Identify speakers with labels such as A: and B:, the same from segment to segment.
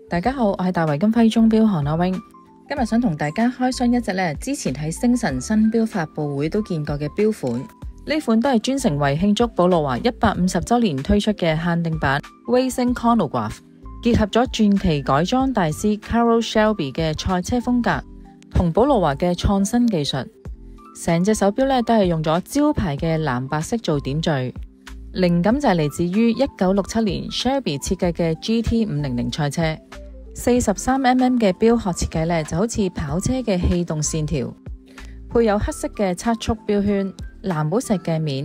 A: 大家好，我係大圍金輝鐘錶行阿 wing， 今日想同大家開箱一隻之前喺星辰新錶發佈會都見過嘅錶款。呢款都係專程為慶祝寶路華150週年推出嘅限定版 Racing Chronograph， 結合咗傳奇改裝大師 Carroll Shelby 嘅賽車風格同寶路華嘅創新技術。成隻手錶都係用咗招牌嘅藍白色做點綴，靈感就係嚟自於1967年 Shelby 設計嘅 GT500 賽車。43mm 嘅錶殼設計就好似跑車嘅氣動線條，配有黑色嘅測速錶圈、藍寶石鏡面。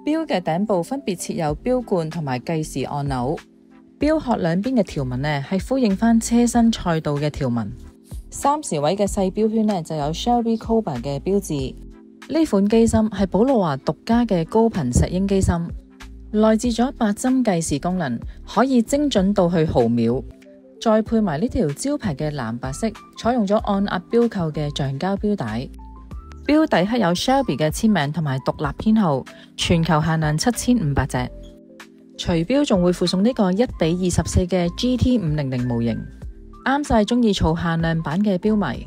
A: 錶嘅頂部分別設有錶冠同埋計時按鈕，錶殼兩邊嘅條紋係呼應翻車身賽道嘅條紋。3時位嘅細錶圈就有 Shelby Cobra 嘅標誌。呢款機芯係寶路華獨家嘅高頻石英機芯，內置咗8針計時功能，可以精準到去毫秒。再配埋呢條招牌嘅藍白色，採用咗按壓錶扣嘅橡膠錶帶。錶底刻有 Shelby 嘅簽名同埋獨立編號，全球限量7500隻。隨錶仲會附送呢個1:24嘅 GT500 模型，啱晒中意儲限量版嘅錶迷。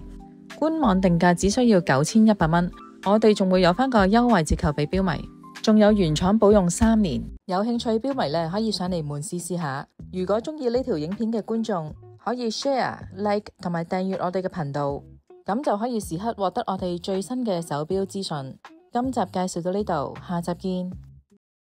A: 官網定價只需要9100蚊，我哋仲會有翻個優惠折扣俾錶迷，仲有原廠保用3年。有興趣錶迷可以上嚟門市試下。如果中意呢條影片嘅觀眾，可以 share、like 同埋訂閱我哋嘅頻道，咁就可以時刻獲得我哋最新嘅手錶資訊。今集介紹到呢度，下集見。